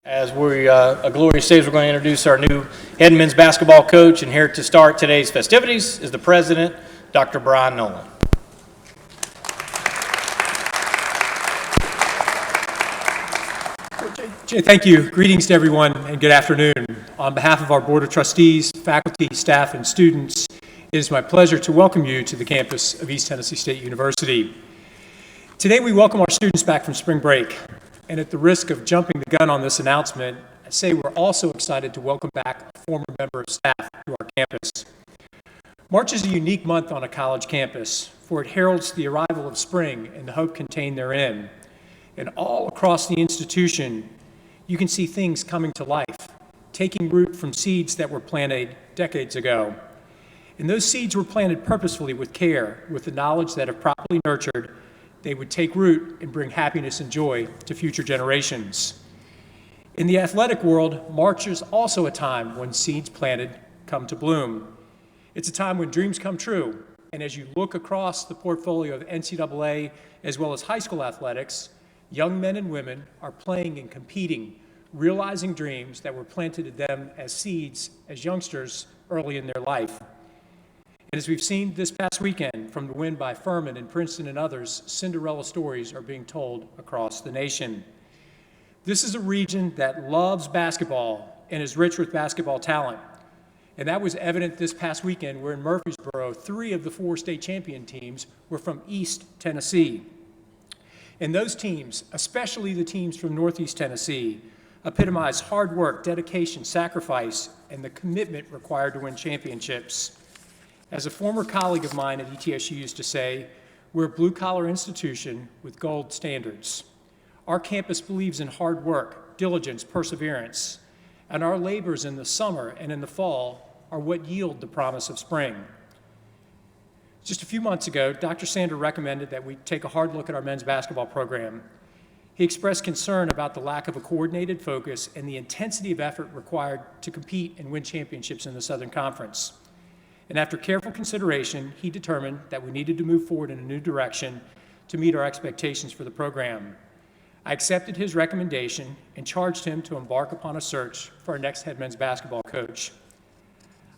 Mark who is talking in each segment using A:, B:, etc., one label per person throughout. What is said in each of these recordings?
A: As a glorious stage, we're going to introduce our new head men's basketball coach, and here to start today's festivities is the president, Dr. Brian Nolan.
B: Jay, thank you. Greetings to everyone and good afternoon. On behalf of our Board of Trustees, faculty, staff, and students, it is my pleasure to welcome you to the campus of East Tennessee State University. Today we welcome our students back from spring break. And at the risk of jumping the gun on this announcement, I say we're also excited to welcome back a former member of staff to our campus. March is a unique month on a college campus, for it heralds the arrival of spring and the hope contained therein. And all across the institution, you can see things coming to life, taking root from seeds that were planted decades ago. And those seeds were planted purposefully with care, with the knowledge that if properly nurtured, they would take root and bring happiness and joy to future generations. In the athletic world, March is also a time when seeds planted come to bloom. It's a time when dreams come true, and as you look across the portfolio of NCAA as well as high school athletics, young men and women are playing and competing, realizing dreams that were planted to them as seeds, as youngsters early in their life. And as we've seen this past weekend from the win by Furman and Princeton and others, Cinderella stories are being told across the nation. This is a region that loves basketball and is rich with basketball talent. And that was evident this past weekend where in Murfreesboro, 3 of the 4 state champion teams were from East Tennessee. And those teams, especially the teams from Northeast Tennessee, epitomize hard work, dedication, sacrifice, and the commitment required to win championships. As a former colleague of mine at ETSU used to say, we're a blue-collar institution with gold standards. Our campus believes in hard work, diligence, perseverance, and our labors in the summer and in the fall are what yield the promise of spring. Just a few months ago, Dr. Sander recommended that we take a hard look at our men's basketball program. He expressed concern about the lack of a coordinated focus and the intensity of effort required to compete and win championships in the Southern Conference. And after careful consideration, he determined that we needed to move forward in a new direction to meet our expectations for the program. I accepted his recommendation and charged him to embark upon a search for our next head men's basketball coach.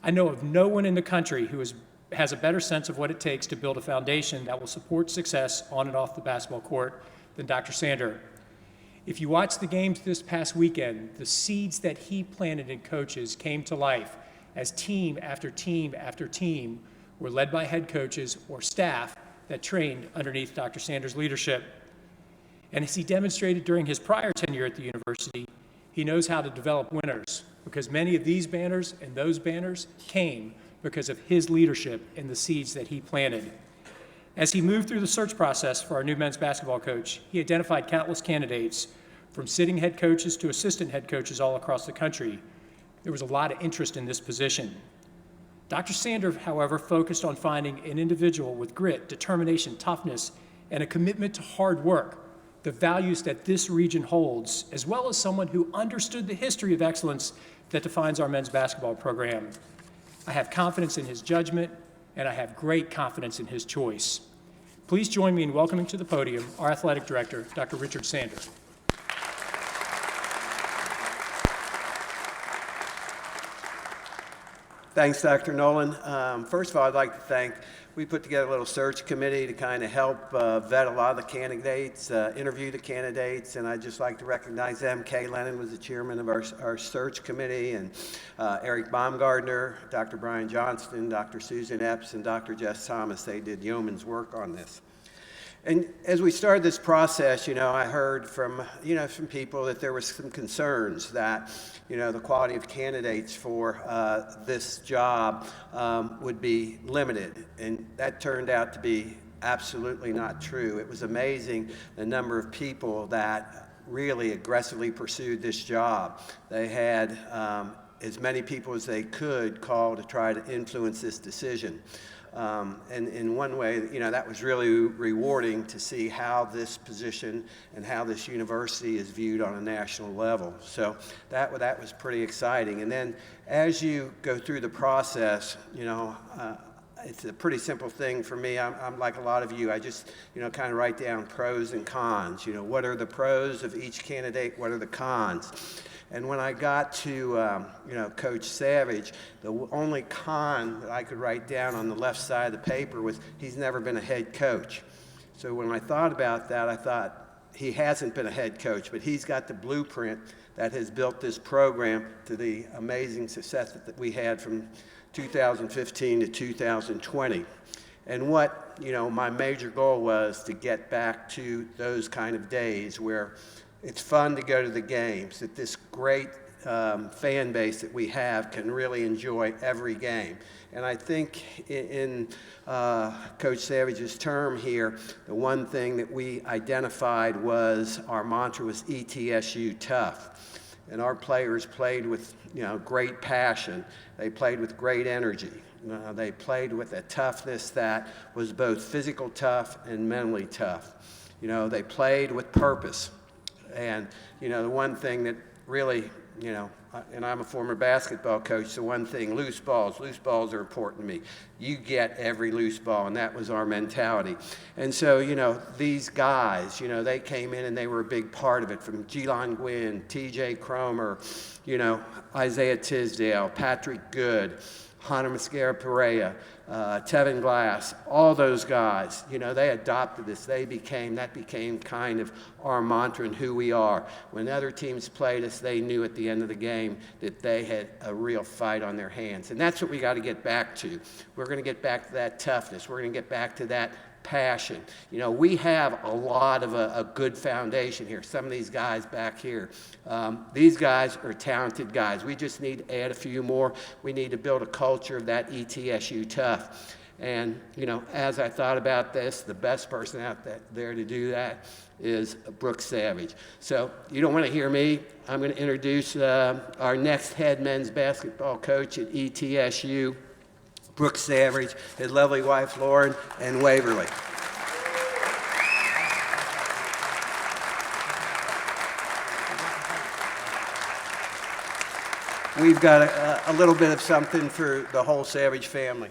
B: I know of no one in the country who has a better sense of what it takes to build a foundation that will support success on and off the basketball court than Dr. Sander. If you watched the games this past weekend, the seeds that he planted in coaches came to life as team after team after team were led by head coaches or staff that trained underneath Dr. Sander's leadership. And as he demonstrated during his prior tenure at the university, he knows how to develop winners because many of these banners and those banners came because of his leadership and the seeds that he planted. As he moved through the search process for our new men's basketball coach, he identified countless candidates from sitting head coaches to assistant head coaches all across the country. There was a lot of interest in this position. Dr. Sander, however, focused on finding an individual with grit, determination, toughness, and a commitment to hard work, the values that this region holds, as well as someone who understood the history of excellence that defines our men's basketball program. I have confidence in his judgment, and I have great confidence in his choice. Please join me in welcoming to the podium our athletic director, Dr. Richard Sander.
C: Thanks, Dr. Nolan. First of all, I'd like to thank, we put together a little search committee to kind of help vet a lot of the candidates, interview the candidates, and I'd just like to recognize them. Kay Lennon was the chairman of our search committee, and Eric Baumgardner, Dr. Brian Johnston, Dr. Susan Epps, and Dr. Jess Thomas. They did yeoman's work on this. And as we started this process, I heard from people that there was some concerns that, the quality of candidates for this job would be limited. And that turned out to be absolutely not true. It was amazing the number of people that really aggressively pursued this job. They had as many people as they could call to try to influence this decision. And in one way, that was really rewarding to see how this position and how this university is viewed on a national level. So that was pretty exciting. And then as you go through the process, it's a pretty simple thing for me. I'm like a lot of you. I just, kind of write down pros and cons. What are the pros of each candidate? What are the cons? And when I got to, Coach Savage, the only con that I could write down on the left side of the paper was he's never been a head coach. So when I thought about that, I thought he hasn't been a head coach, but he's got the blueprint that has built this program to the amazing success that we had from 2015 to 2020. And what, my major goal was to get back to those kind of days where it's fun to go to the games, that this great fan base that we have can really enjoy every game. And I think in Coach Savage's term here, the one thing that we identified was our mantra was ETSU tough. And our players played with great passion. They played with great energy. They played with a toughness that was both physical tough and mentally tough. They played with purpose. And, the one thing that really, and I'm a former basketball coach, so one thing, loose balls are important to me. You get every loose ball, and that was our mentality. And so, these guys, they came in and they were a big part of it, from Jelon Gwynn, T.J. Cromer, Isaiah Tisdale, Patrick Good, Hunter Mascara-Perea, Tevin Glass, all those guys, they adopted this. That became kind of our mantra and who we are. When other teams played us, they knew at the end of the game that they had a real fight on their hands. And that's what we got to get back to. We're going to get back to that toughness. We're going to get back to that passion. We have a lot of a good foundation here. Some of these guys back here, these guys are talented guys. We just need to add a few more. We need to build a culture of that ETSU tough. And, as I thought about this, the best person out there to do that is Brooke Savage. So you don't want to hear me. I'm going to introduce our next head men's basketball coach at ETSU, Brooke Savage, his lovely wife, Lauren, and Waverly. We've got a little bit of something for the whole Savage family.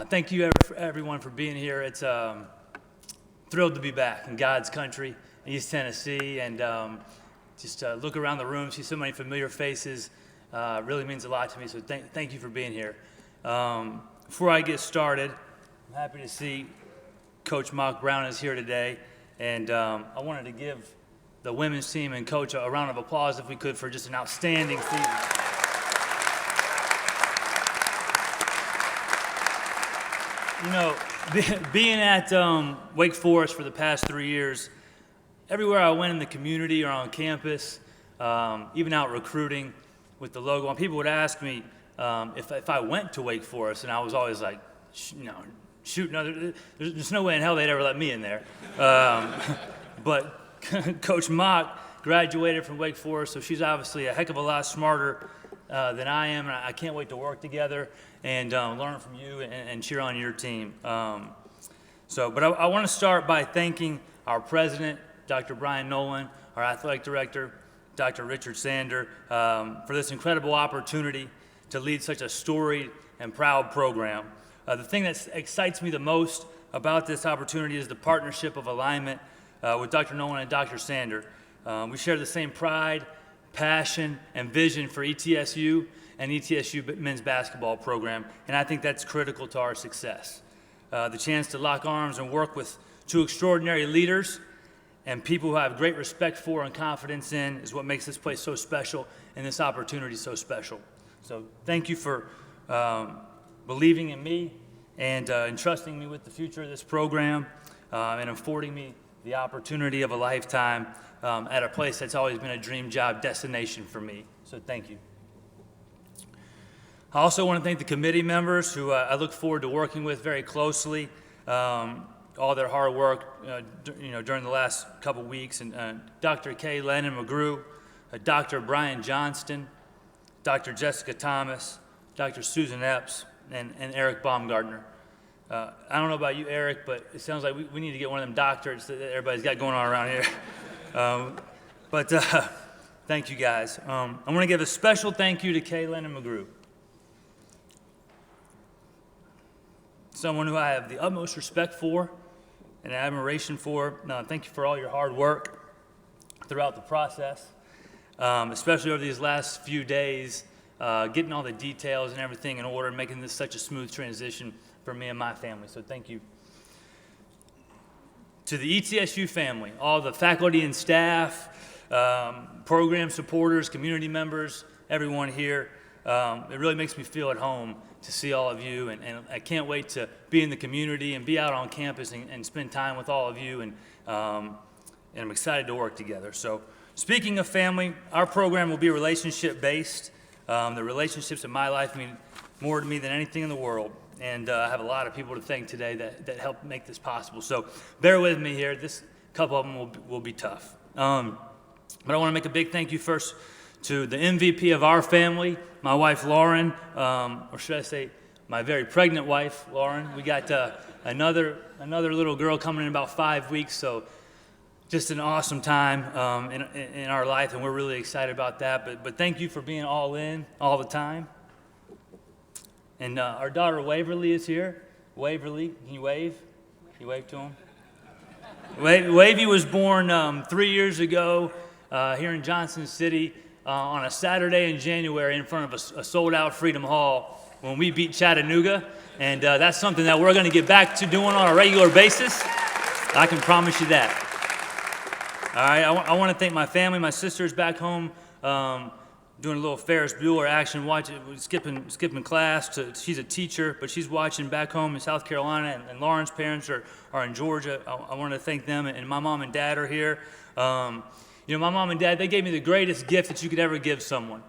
D: Thank you, everyone, for being here. It's thrilled to be back in God's country, East Tennessee, and just look around the room, see so many familiar faces. Really means a lot to me, so thank you for being here. Before I get started, I'm happy to see Coach Mark Brown is here today, and I wanted to give the women's team and Coach a round of applause, if we could, for just an outstanding season. Being at Wake Forest for the past 3 years, everywhere I went in the community or on campus, even out recruiting with the logo, and people would ask me if I went to Wake Forest, and I was always like, shoot, no, there's no way in hell they'd ever let me in there. But Coach Mock graduated from Wake Forest, so she's obviously a heck of a lot smarter than I am, and I can't wait to work together and learn from you and cheer on your team. But I want to start by thanking our president, Dr. Brian Nolan, our athletic director, Dr. Richard Sander, for this incredible opportunity to lead such a storied and proud program. The thing that excites me the most about this opportunity is the partnership of alignment with Dr. Nolan and Dr. Sander. We share the same pride, passion, and vision for ETSU and ETSU men's basketball program, and I think that's critical to our success. The chance to lock arms and work with two extraordinary leaders and people who I have great respect for and confidence in is what makes this place so special and this opportunity so special. So thank you for believing in me and entrusting me with the future of this program and affording me the opportunity of a lifetime at a place that's always been a dream job destination for me. So thank you. I also want to thank the committee members who I look forward to working with very closely. All their hard work, during the last couple weeks, and Dr. Kay Lennon McGrew, Dr. Brian Johnston, Dr. Jessica Thomas, Dr. Susan Epps, and Eric Baumgartner. I don't know about you, Eric, but it sounds like we need to get one of them doctorates that everybody's got going on around here. Thank you guys. I want to give a special thank you to Kay Lennon McGrew, someone who I have the utmost respect for and admiration for. Thank you for all your hard work throughout the process, especially over these last few days, getting all the details and everything in order and making this such a smooth transition for me and my family. So thank you. To the ETSU family, all the faculty and staff, program supporters, community members, everyone here, it really makes me feel at home to see all of you, and I can't wait to be in the community and be out on campus and spend time with all of you, and I'm excited to work together. So speaking of family, our program will be relationship-based. The relationships in my life mean more to me than anything in the world, and I have a lot of people to thank today that helped make this possible. So bear with me here. This couple of them will be tough. But I want to make a big thank you first to the MVP of our family, my wife Lauren, or should I say my very pregnant wife, Lauren. We got another little girl coming in about 5 weeks, so just an awesome time in our life, and we're really excited about that. But thank you for being all in all the time. And our daughter Waverly is here. Waverly, can you wave? Can you wave to him? Wavy was born 3 years ago here in Johnson City on a Saturday in January in front of a sold-out Freedom Hall when we beat Chattanooga, and that's something that we're going to get back to doing on a regular basis. I can promise you that. All right, I want to thank my family. My sister's back home doing a little Ferris Bueller action, skipping class. She's a teacher, but she's watching back home in South Carolina, and Lauren's parents are in Georgia. I want to thank them, and my mom and dad are here. My mom and dad, they gave me the greatest gift that you could ever give someone.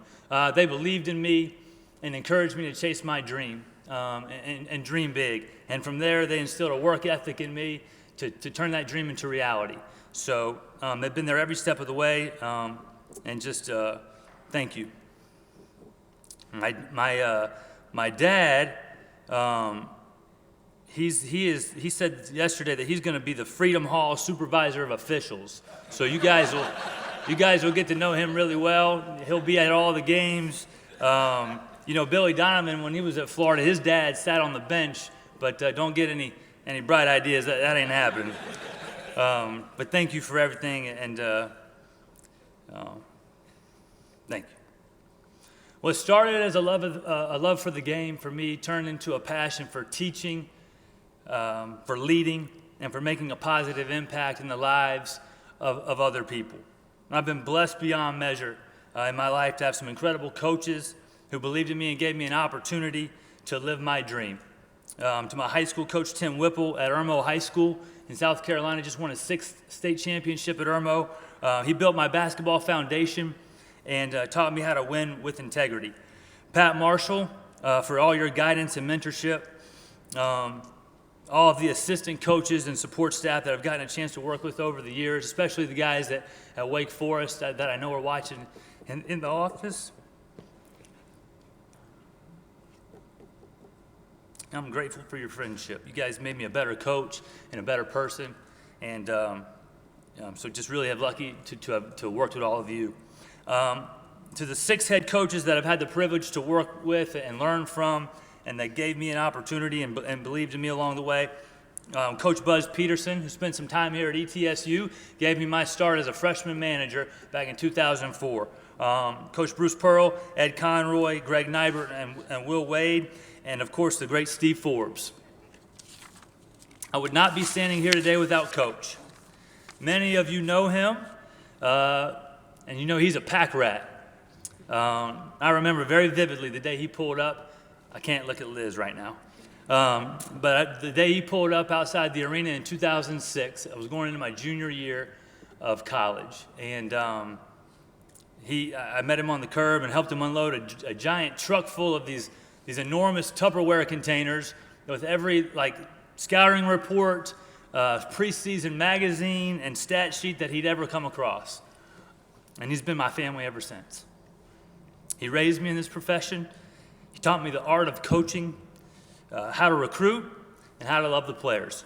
D: They believed in me and encouraged me to chase my dream and dream big. And from there, they instilled a work ethic in me to turn that dream into reality. So they've been there every step of the way, and just thank you. My dad, he said yesterday that he's going to be the Freedom Hall supervisor of officials. So you guys will get to know him really well. He'll be at all the games. Billy Donovan, when he was at Florida, his dad sat on the bench, but don't get any bright ideas. That ain't happening. But thank you for everything, and thank you. What started as a love for the game for me turned into a passion for teaching, for leading, and for making a positive impact in the lives of other people. And I've been blessed beyond measure in my life to have some incredible coaches who believed in me and gave me an opportunity to live my dream. To my high school coach, Tim Whipple at Irmo High School in South Carolina, just won his 6th state championship at Irmo. He built my basketball foundation and taught me how to win with integrity. Pat Marshall, for all your guidance and mentorship. All of the assistant coaches and support staff that I've gotten a chance to work with over the years, especially the guys at Wake Forest that I know are watching in the office. I'm grateful for your friendship. You guys made me a better coach and a better person, and so just really have lucky to have worked with all of you. To the 6 head coaches that I've had the privilege to work with and learn from, and that gave me an opportunity and believed in me along the way. Coach Buzz Peterson, who spent some time here at ETSU, gave me my start as a freshman manager back in 2004. Coach Bruce Pearl, Ed Conroy, Greg Nybert, and Will Wade, and of course the great Steve Forbes. I would not be standing here today without Coach. Many of you know him, and you know he's a pack rat. I remember very vividly the day he pulled up. I can't look at Liz right now. But the day he pulled up outside the arena in 2006, I was going into my junior year of college. And I met him on the curb and helped him unload a giant truck full of these enormous Tupperware containers with every scouting report, preseason magazine, and stat sheet that he'd ever come across. And he's been my family ever since. He raised me in this profession. He taught me the art of coaching, how to recruit, and how to love the players.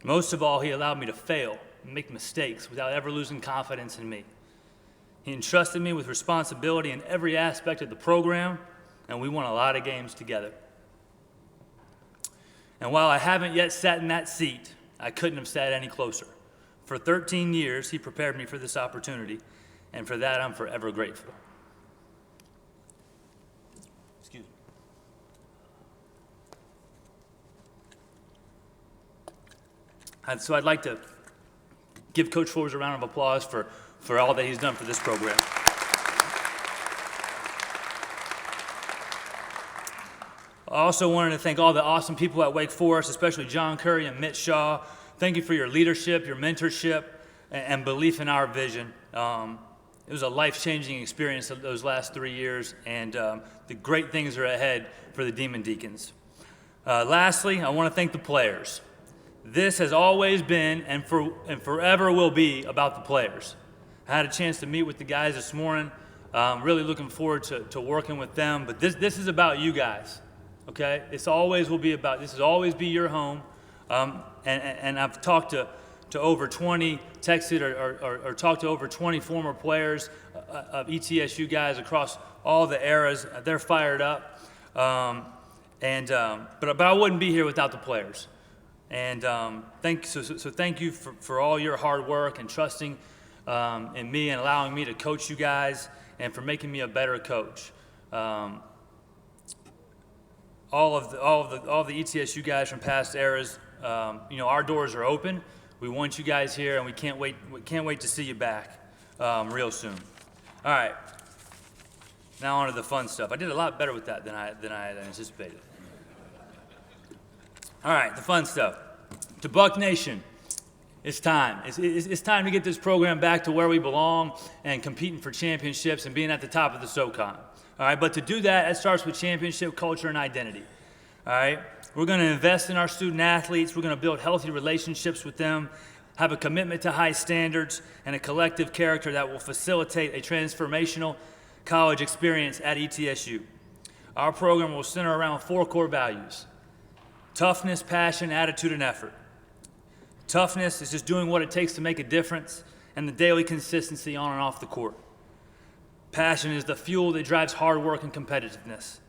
D: Most of all, he allowed me to fail and make mistakes without ever losing confidence in me. He entrusted me with responsibility in every aspect of the program, and we won a lot of games together. And while I haven't yet sat in that seat, I couldn't have sat any closer. For 13 years, he prepared me for this opportunity, and for that, I'm forever grateful. Excuse me. So I'd like to give Coach Forbes a round of applause for all that he's done for this program. I also wanted to thank all the awesome people at Wake Forest, especially John Curry and Mitch Shaw. Thank you for your leadership, your mentorship, and belief in our vision. It was a life-changing experience of those last 3 years, and the great things are ahead for the Demon Deacons. Lastly, I want to thank the players. This has always been and forever will be about the players. I had a chance to meet with the guys this morning. Really looking forward to working with them, but this is about you guys. Okay, this will always be your home, and I've talked to over 20, texted or talked to over 20 former players of ETSU guys across all the eras. They're fired up, but I wouldn't be here without the players. And thank you for all your hard work and trusting in me and allowing me to coach you guys, and for making me a better coach. All of the ETSU guys from past eras, our doors are open. We want you guys here, and we can't wait to see you back real soon. All right. Now on to the fun stuff. I did a lot better with that than I had anticipated. All right, the fun stuff. To Buck Nation, it's time. It's time to get this program back to where we belong and competing for championships and being at the top of the SoCon. All right, but to do that, it starts with championship culture and identity. All right, we're going to invest in our student athletes. We're going to build healthy relationships with them, have a commitment to high standards, and a collective character that will facilitate a transformational college experience at ETSU. Our program will center around 4 core values: toughness, passion, attitude, and effort. Toughness is just doing what it takes to make a difference, and the daily consistency on and off the court. Passion is the fuel that drives hard work and competitiveness.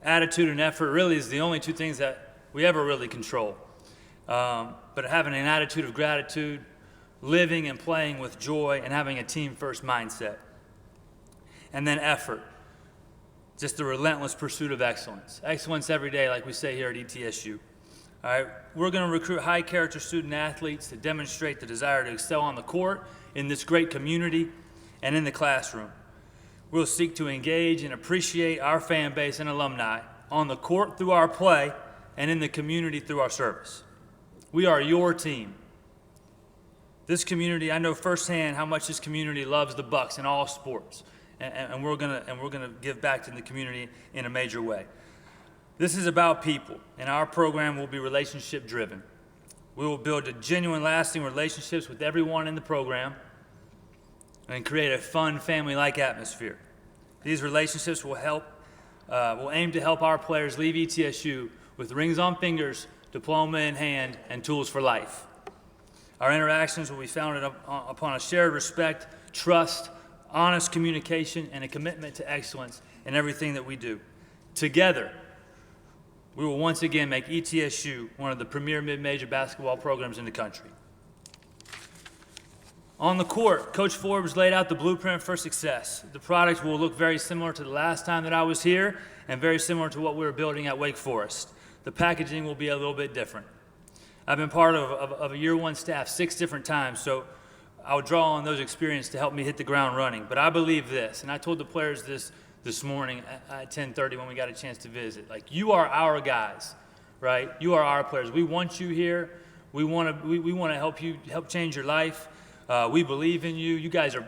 D: Attitude and effort really is the only 2 things that we ever really control. But having an attitude of gratitude, living and playing with joy, and having a team-first mindset. And then effort, just the relentless pursuit of excellence. Excellence every day, like we say here at ETSU. All right, we're going to recruit high-character student athletes to demonstrate the desire to excel on the court, in this great community, and in the classroom. We'll seek to engage and appreciate our fan base and alumni on the court through our play and in the community through our service. We are your team. This community, I know firsthand how much this community loves the Bucs in all sports, and we're gonna give back to the community in a major way. This is about people, and our program will be relationship driven. We will build genuine, lasting relationships with everyone in the program, and create a fun, family-like atmosphere. These relationships will aim to help our players leave ETSU with rings on fingers, diploma in hand, and tools for life. Our interactions will be founded upon a shared respect, trust, honest communication, and a commitment to excellence in everything that we do. Together, we will once again make ETSU one of the premier mid-major basketball programs in the country. On the court, Coach Forbes laid out the blueprint for success. The product will look very similar to the last time that I was here and very similar to what we were building at Wake Forest. The packaging will be a little bit different. I've been part of a year one staff 6 different times, so I'll draw on those experiences to help me hit the ground running. But I believe this, and I told the players this morning at 10:30 when we got a chance to visit. Like, you are our guys, right? You are our players. We want you here. We want to help change your life. We believe in you. You guys are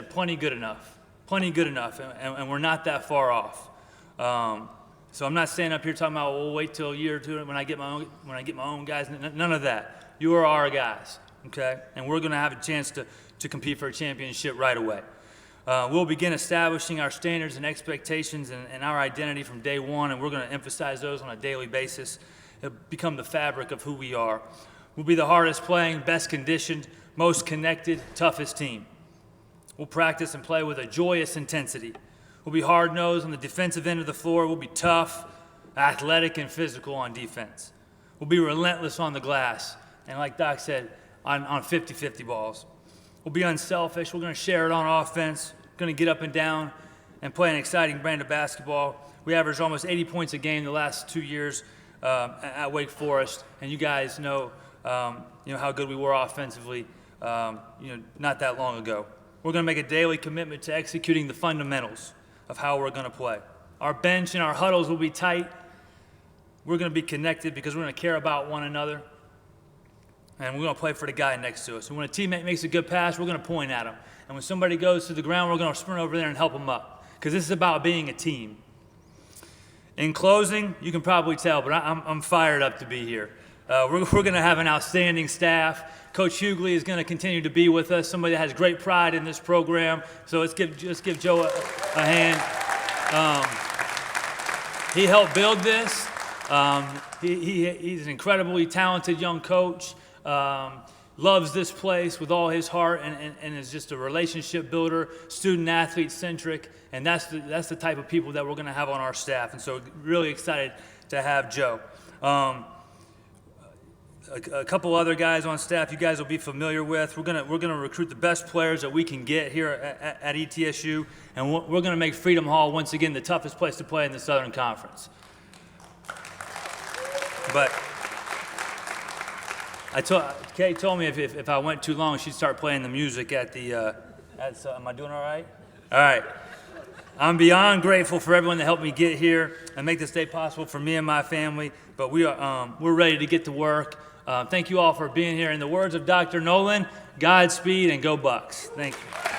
D: plenty good enough, and we're not that far off. So I'm not standing up here talking about, we'll wait till a year or two when I get my own guys. None of that. You are our guys, okay? And we're going to have a chance to compete for a championship right away. We'll begin establishing our standards and expectations and our identity from day one, and we're going to emphasize those on a daily basis. It'll become the fabric of who we are. We'll be the hardest playing, best conditioned, most connected, toughest team. We'll practice and play with a joyous intensity. We'll be hard-nosed on the defensive end of the floor. We'll be tough, athletic, and physical on defense. We'll be relentless on the glass, and like Doc said, on 50-50 balls. We'll be unselfish. We're going to share it on offense. We're going to get up and down and play an exciting brand of basketball. We averaged almost 80 points a game the last 2 years at Wake Forest, and you guys know, how good we were offensively, not that long ago. We're going to make a daily commitment to executing the fundamentals of how we're going to play. Our bench and our huddles will be tight. We're going to be connected because we're going to care about one another. And we're going to play for the guy next to us. And when a teammate makes a good pass, we're going to point at him. And when somebody goes to the ground, we're going to sprint over there and help them up. Because this is about being a team. In closing, you can probably tell, but I'm fired up to be here. We're going to have an outstanding staff. Coach Hughley is going to continue to be with us, somebody that has great pride in this program. So let's give Joe a hand. He helped build this. He's an incredibly talented young coach. Loves this place with all his heart and is just a relationship builder, student-athlete centric, and that's the type of people that we're going to have on our staff. And so really excited to have Joe. A couple other guys on staff you guys will be familiar with. We're gonna recruit the best players that we can get here at ETSU, and we're gonna make Freedom Hall once again the toughest place to play in the Southern Conference. But Kay told me if I went too long, she'd start playing the music at the. Am I doing all right? All right. I'm beyond grateful for everyone that helped me get here and make this day possible for me and my family. But we're ready to get to work. Thank you all for being here. In the words of Dr. Nolan, Godspeed and go Bucks. Thank you.